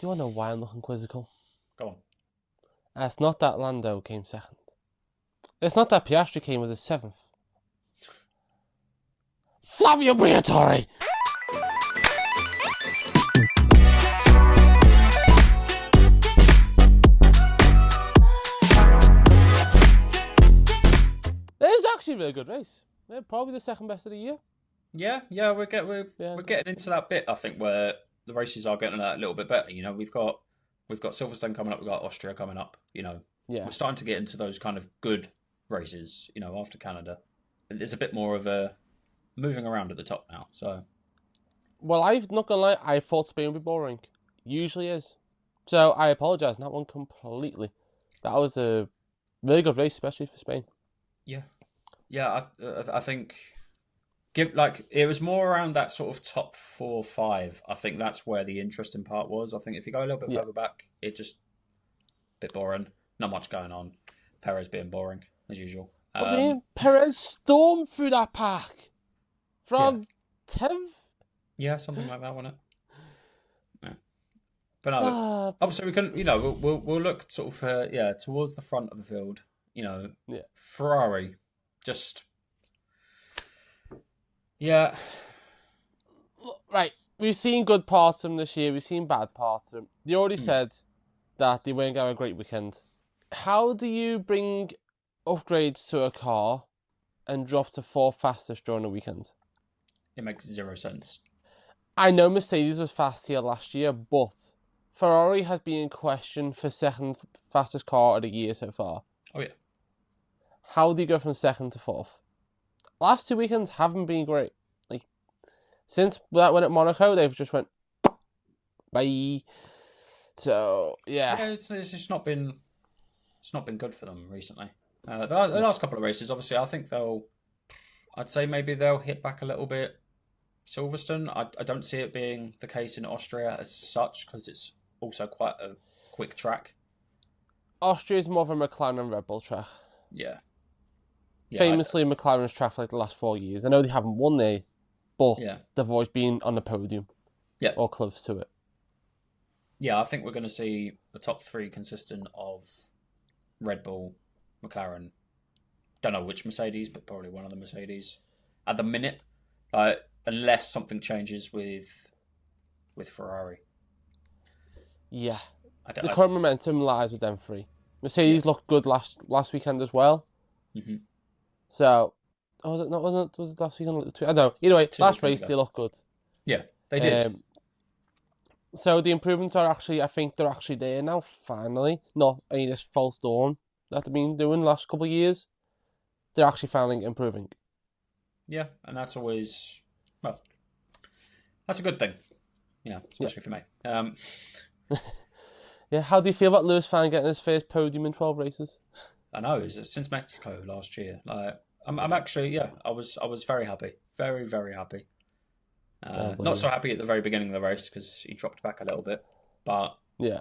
Do you want to know why I'm looking quizzical? Go on. It's not that Lando came second. It's not that Piastri came as a seventh. Flavio Briatore! It was actually a really good race. Yeah, probably the second best of the year. Yeah, we're getting into that bit. I think where the races are getting a little bit better. You know, we've got Silverstone coming up. We've got Austria coming up. You know, we're starting to get into those kind of good races. You know, after Canada, there's a bit more of a moving around at the top now. So, well, I'm not gonna lie. I thought Spain would be boring. Usually is. So I apologise on that one completely. That was a really good race, especially for Spain. Yeah. I think. It was more around that sort of top 4, 5. I think that's where the interesting part was. I think if you go a little bit further back, it just a bit boring. Not much going on. Perez being boring as usual. What do you mean? Perez stormed through that pack from 10th. Yeah, something like that, wasn't it? Yeah. But no, obviously we can. You know, we'll look sort of towards the front of the field. You know, Ferrari just. Yeah. Right. We've seen good parts of them this year. We've seen bad parts of them. They already said that they weren't going to have a great weekend. How do you bring upgrades to a car and drop to 4th fastest during the weekend? It makes 0 sense. I know Mercedes was fast here last year, but Ferrari has been in question for 2nd fastest car of the year so far. Oh, yeah. How do you go from 2nd to 4th? Last 2 weekends haven't been great. Like, since that win at Monaco, they've just went bye. So yeah, it's just not been good for them recently. The last couple of races, obviously, I think I'd say maybe they'll hit back a little bit. Silverstone, I don't see it being the case in Austria as such because it's also quite a quick track. Austria is more of a McLaren and Red Bull track. Yeah. Famously, McLaren's track for like the last 4 years. I know they haven't won there, but they've always been on the podium. Yeah. Or close to it. Yeah, I think we're going to see the top 3 consistent of Red Bull, McLaren. Don't know which Mercedes, but probably one of the Mercedes at the minute. Unless something changes with Ferrari. Yeah. The current momentum lies with them 3. Mercedes looked good last weekend as well. Mm-hmm. So, was it last weekend? I don't know. Either way, last race they looked good. Yeah, they did. So the improvements are I think they're actually there now. Finally, not any of this false dawn that they've been doing the last couple of years. They're actually finally improving. Yeah, and that's always that's a good thing. You know, especially for me. Yeah, how do you feel about Lewis Fan getting his first podium in 12 races? I know, since Mexico last year. I'm actually, I was very happy. Very, very happy. Not so happy at the very beginning of the race because he dropped back a little bit. But yeah,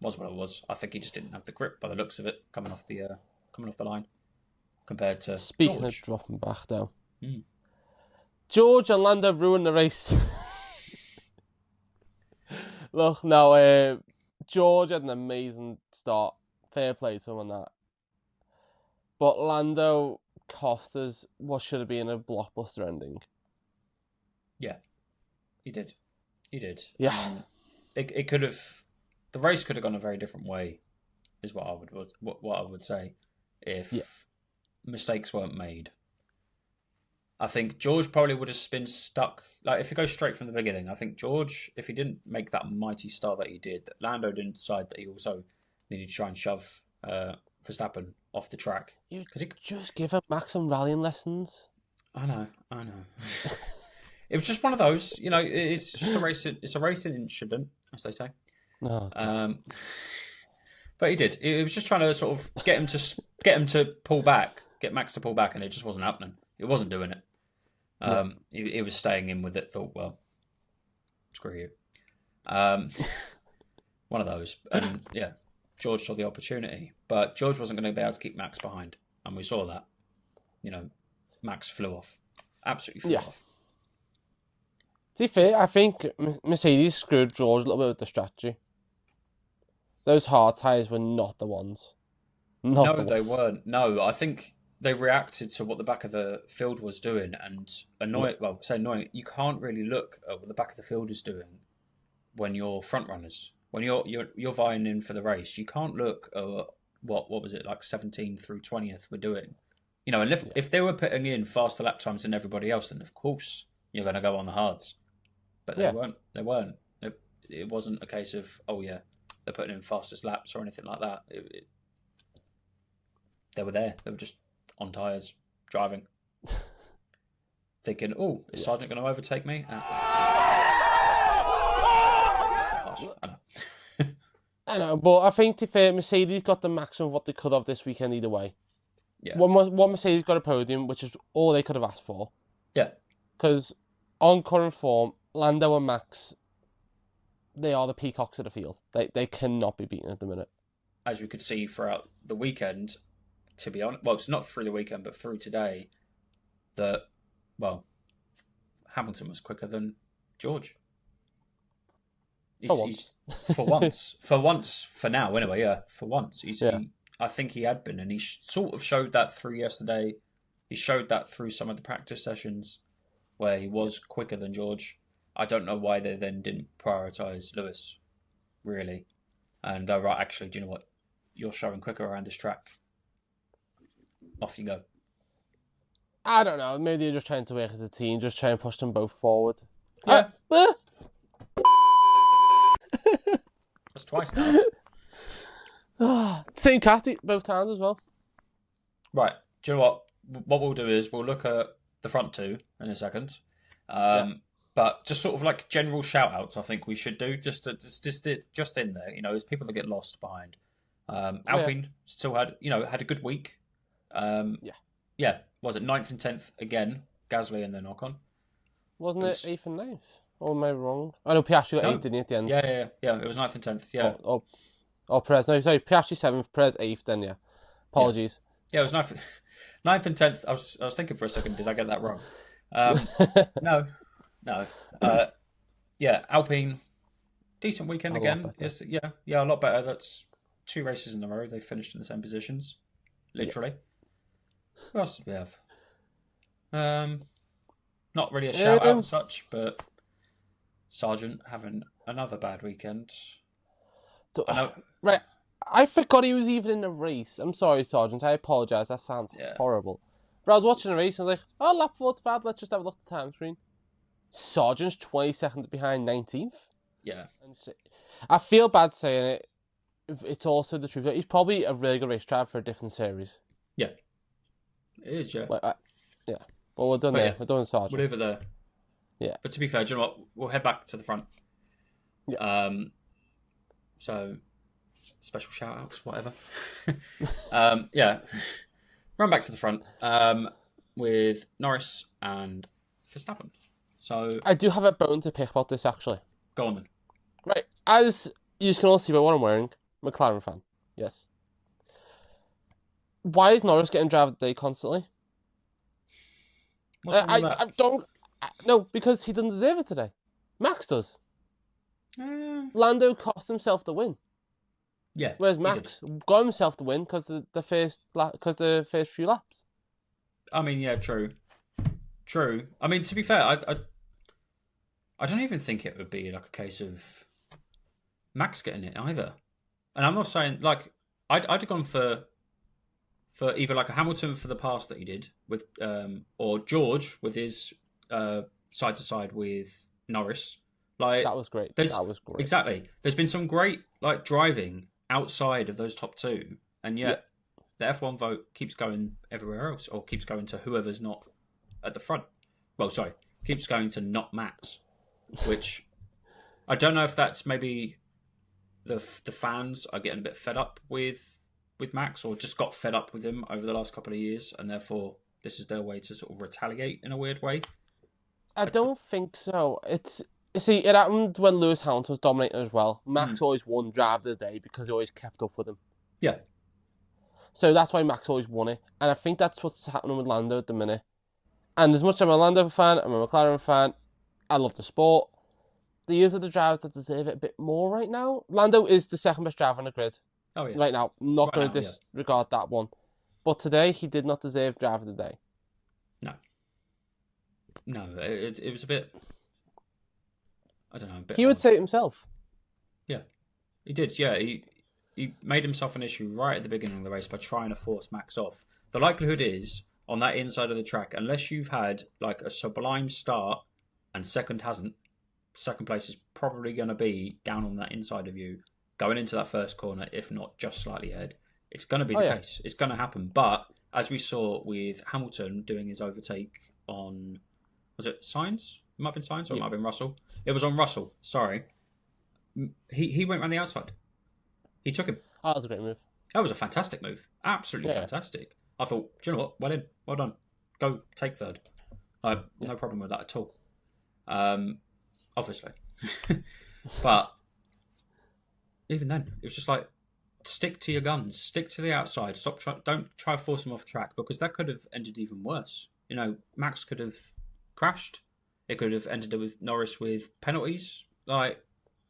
was what it was. I think he just didn't have the grip by the looks of it coming off the line compared to Speaking George. Of dropping back though. George and Lando ruined the race. Look, no, George had an amazing start. Fair play to him on that. But Lando cost us what should have been a blockbuster ending. Yeah, he did. Yeah. It could have. The race could have gone a very different way, is what I would say, if mistakes weren't made. I think George probably would have been stuck. Like, if you go straight from the beginning, I think George, if he didn't make that mighty start that he did, that Lando didn't decide that he also needed to try and shove Verstappen off the track. Just give up Max some rallying lessons. I know. It was just one of those, you know. It's just a race. It's a racing incident, as they say. Oh, but he did. It was just trying to sort of get him to pull back, get Max to pull back, and it just wasn't happening. It wasn't doing it. He was staying in with it. Thought, well, screw you. One of those, and yeah, George saw the opportunity, but George wasn't going to be able to keep Max behind, and we saw that. You know, Max flew off, absolutely flew off. To be fair, I think Mercedes screwed George a little bit with the strategy. Those hard tyres were not the ones. No, they weren't. No, I think they reacted to what the back of the field was doing and annoying. Well, say annoying. You can't really look at what the back of the field is doing when you're front runners. When you're vying in for the race, you can't look at what was it like 17th through 20th we're doing. You know, and if they were putting in faster lap times than everybody else, then of course you're going to go on the hards. But they weren't. They weren't. It wasn't a case of they're putting in fastest laps or anything like that. They were there. They were just on tyres, driving, thinking, "Oh, is Sargent going to overtake me?" I know, but I think to be fair, Mercedes got the maximum of what they could have this weekend either way. Yeah. One Mercedes got a podium, which is all they could have asked for. Yeah. Because on current form, Lando and Max, they are the peacocks of the field. They cannot be beaten at the minute. As you could see throughout the weekend, to be honest, well, it's not through the weekend, but through today, Hamilton was quicker than George. For once. For now, anyway, yeah, for once. I think he had been, and he sort of showed that through yesterday. He showed that through some of the practice sessions where he was quicker than George. I don't know why they then didn't prioritise Lewis, really. And right, actually, do you know what? You're showing quicker around this track. Off you go. I don't know. Maybe they're just trying to work as a team, just try and push them both forward. Yeah. That's twice now. Same cat both times as well. Right. Do you know what? What we'll do is we'll look at the front two in a second. But just sort of like general shout-outs, I think we should do just in there. You know, there's people that get lost behind. Alpine still had a good week. Yeah. Was it 9th and 10th again? Gasly and then Ocon. Wasn't it 8th and 9th? Or am I wrong? I know Piastri got 8th, didn't he, at the end? Yeah. It was 9th and 10th. Yeah. Oh, Perez. No, sorry. Piastri 7th, Perez 8th. Then yeah. Apologies. Yeah, it was 9th and 10th. I was thinking for a second, did I get that wrong? No. Alpine, decent weekend again. Yes, a lot better. That's 2 races in a row. They finished in the same positions, literally. What else did we have? Not really a shout out as such, but Sargent having another bad weekend. Right, I forgot he was even in the race. I'm sorry, Sargent. I apologise. That sounds horrible. But I was watching the race and I was like, lap 45, let's just have a look at the time screen. Sargent's 20 seconds behind 19th. Yeah. I feel bad saying it. It's also the truth. He's probably a really good race driver for a different series. Yeah. It is, yeah. But we're done there. We're done with Sargent. We're over there. Yeah. But to be fair, do you know what? We'll head back to the front. Yeah. So, special shout-outs, whatever. Run back to the front with Norris and Verstappen. So I do have a bone to pick about this, actually. Go on then. Right. As you can all see by what I'm wearing, McLaren fan. Yes. Why is Norris getting driver of the day constantly? What's wrong with that? I don't... No, because he doesn't deserve it today. Max does. Lando cost himself the win. Yeah. Whereas Max got himself the win because the first few laps. I mean, yeah, true. I mean, to be fair, I don't even think it would be like a case of Max getting it either. And I'm not saying like I'd have gone for either like a Hamilton for the pass that he did with or George with his side to side with Norris. Like that was great. Exactly. There's been some great like driving outside of those top two, and yet the F1 vote keeps going everywhere else, or keeps going to whoever's not at the front. Well, sorry, keeps going to not Max, which I don't know if that's maybe the fans are getting a bit fed up with Max, or just got fed up with him over the last couple of years, and therefore this is their way to sort of retaliate in a weird way. I don't think so. It happened when Lewis Hamilton was dominating as well. Max always won drive of the day because he always kept up with him. Yeah. So that's why Max always won it. And I think that's what's happening with Lando at the minute. And as much as I'm a Lando fan, I'm a McLaren fan, I love the sport. These are the drivers that deserve it a bit more right now. Lando is the second best driver on the grid. Oh yeah. Right now. I'm not going to now, disregard that one. But today, he did not deserve driver of the day. No, it was a bit. I don't know. He would say it himself. Yeah, he did. Yeah, he made himself an issue right at the beginning of the race by trying to force Max off. The likelihood is on that inside of the track, unless you've had like a sublime start and second hasn't, second place is probably going to be down on that inside of you going into that first corner, if not just slightly ahead. It's going to be the case. It's going to happen. But as we saw with Hamilton doing his overtake on, was it Sainz? It might have been Sainz or it might have been Russell. It was on Russell. Sorry. He went around the outside. He took him. Oh, that was a great move. That was a fantastic move. Absolutely fantastic. I thought, do you know what? Well in. Well done. Go take third. No problem with that at all. Obviously. But even then, it was just like, stick to your guns. Stick to the outside. Don't try to force him off track, because that could have ended even worse. You know, Max could have crashed. It could have ended with Norris with penalties. Like,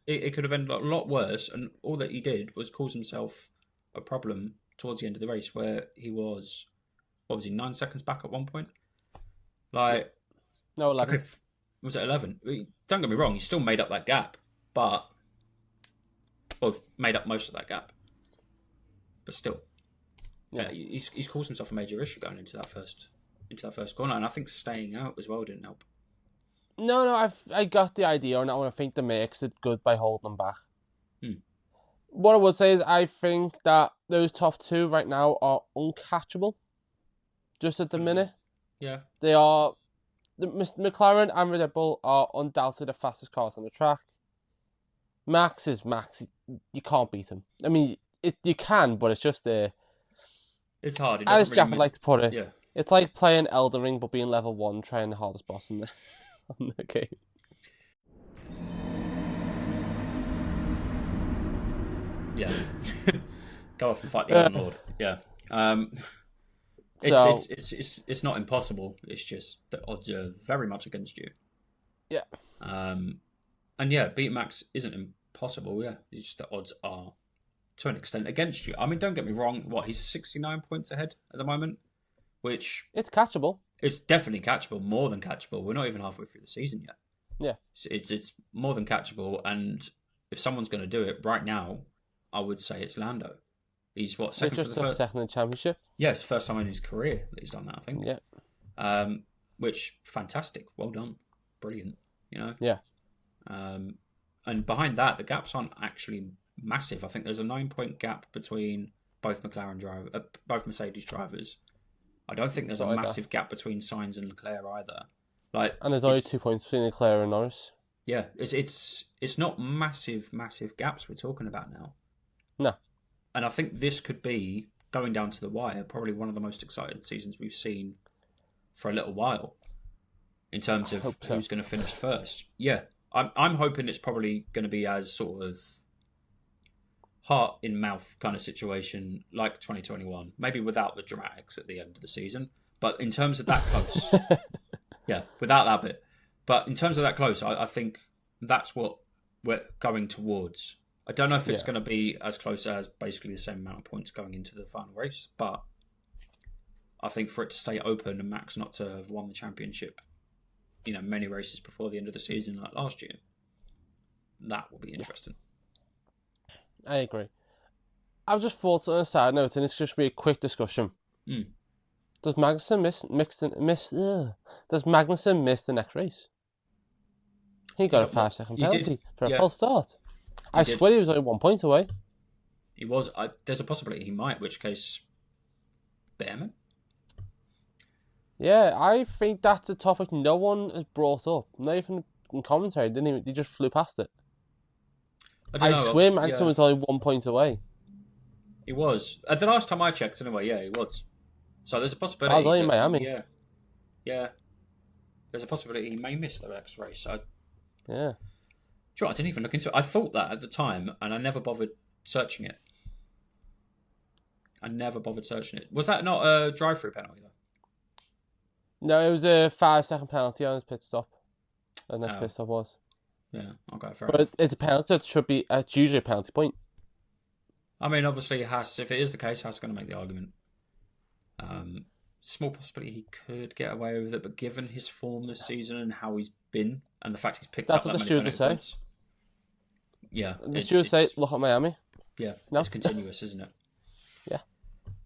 it could have ended a lot worse. And all that he did was cause himself a problem towards the end of the race, where he was, 9 seconds back at one point? Like, no, 11. Was it 11? Don't get me wrong, he still made up that gap, but made up most of that gap. But still, he's caused himself a major issue going into that first corner, and I think staying out as well didn't help. No, I got the idea, and I think the makes it good by holding them back. What I would say is I think that those top two right now are uncatchable. Just at the minute. Yeah. They are. The McLaren and Red Bull are undoubtedly the fastest cars on the track. Max is Max. You can't beat him. I mean, you can, but it's just it's hard. As Jeff would like to put it, it's like playing Elden Ring but being level 1, trying the hardest boss on the game. Yeah. Go off and fight the Lord. Yeah. It's not impossible. It's just the odds are very much against you. Yeah. And beat Max isn't impossible. Yeah. It's just the odds are to an extent against you. I mean, don't get me wrong. He's 69 points ahead at the moment, which it's catchable. It's definitely catchable, more than catchable. We're not even halfway through the season yet. Yeah. It's more than catchable, and if someone's going to do it right now, I would say it's Lando. He's second just for the second in the championship. Yes, first time in his career that he's done that, I think. Yeah. Which fantastic, well done, brilliant. You know. Yeah. And behind that, the gaps aren't actually massive. I think there's a 9-point gap between both both Mercedes drivers. I don't think there's a massive gap between Sainz and Leclerc either. And there's only 2 points between Leclerc and Norris. Yeah, it's not massive gaps we're talking about now. No. And I think this could be, going down to the wire, probably one of the most exciting seasons we've seen for a little while in terms of who's going to finish first. Yeah, I'm hoping it's probably going to be as sort of heart in mouth kind of situation like 2021, maybe without the dramatics at the end of the season. But in terms of that close, without that bit. But in terms of that close, I think that's what we're going towards. I don't know if it's going to be as close as basically the same amount of points going into the final race, but I think for it to stay open and Max not to have won the championship, many races before the end of the season like last year, that will be interesting. I agree. I've just thought on a side note, and it's just be a quick discussion. Does Magnussen miss the next race? He got a 5-second penalty for a false start. I swear he was only 1 point away. He was. There's a possibility he might, in which case, Behrman? Yeah, I think that's a topic no one has brought up. Not even in commentary, didn't he? He just flew past it. I swear Magnussen was only 1 point away. He was. The last time I checked, anyway, he was. So there's a possibility. I was only in Miami. Yeah. There's a possibility he may miss the next race. Yeah. Sure, I didn't even look into it. I thought that at the time, and I never bothered searching it. Was that not a drive-through penalty, though? No, it was a 5-second penalty on his pit stop. and then pit stop was. Yeah, okay, fair But enough. it's a penalty, so it should be. It's usually a penalty point. I mean, obviously, Haas, if it is the case, Haas is going to make the argument. Small possibility he could get away with it, but given his form this season and how he's been, and the fact he's picked That's up what that the many stewards penalty say. points, yeah, The stewards say, "Look at Miami." yeah, No? it's continuous, isn't it? Yeah,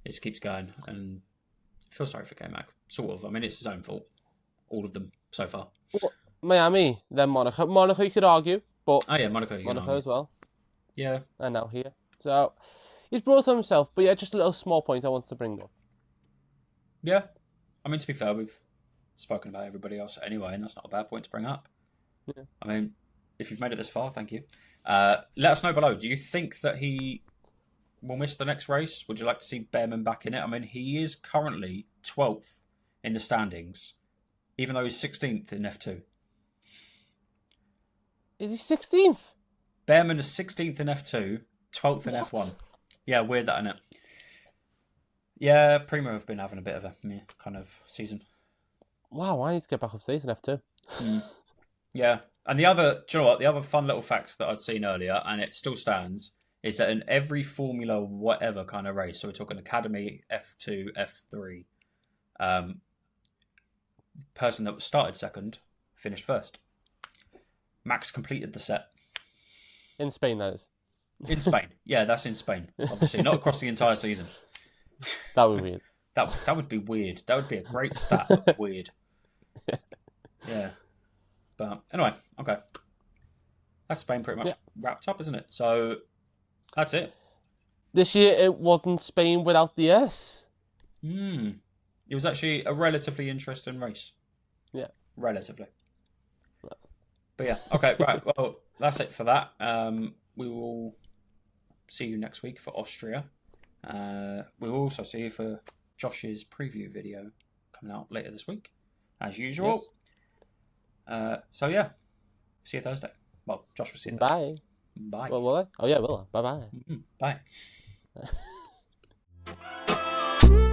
it just keeps going, and I feel sorry for K-Mac, sort of. I mean, it's his own fault, all of them so far. well, Miami, then Monaco. Monaco, you could argue, but Oh yeah, Monaco, you can Monaco argue. as well, Yeah, and now here. So he's brought on himself. But yeah, just a little small point I wanted to bring up. yeah. I mean, to be fair, we've spoken about everybody else anyway, and that's not a bad point to bring up. Yeah. I mean, if you've made it this far, thank you. Let us know below. Do you think that he will miss the next race? Would you like to see Behrman back in it? I mean, he is currently 12th in the standings, even though he's 16th in F2. Is he 16th? Behrman is 16th in F2, 12th in What? F1. Yeah, weird that, isn't it? Yeah, Primo have been having a bit of a meh kind of season. Wow, I need to get back up to 8 in F2. Yeah. And the other, do you know what? The other fun little facts that I'd seen earlier, and it still stands, is that in every Formula whatever kind of race, so we're talking Academy, F2, F3, person that started second finished first. Max completed the set. In Spain, that is. In Spain. Yeah, that's in Spain. Obviously, not across the entire season. That would be weird. That would be weird. That would be a great stat, but weird. Yeah. But anyway, okay. That's Spain pretty much wrapped up, isn't it? So that's it. This year, it wasn't Spain without the S. It was actually a relatively interesting race. Yeah. Relatively. That's it. But yeah, okay, right. Well, that's it for that. We will see you next week for Austria. We will also see you for Josh's preview video coming out later this week, as usual. Yes. So yeah, see you Thursday. Well, Josh will see you Bye. Thursday. Bye. Well, will I? Oh, yeah, will I? Bye-bye. Bye.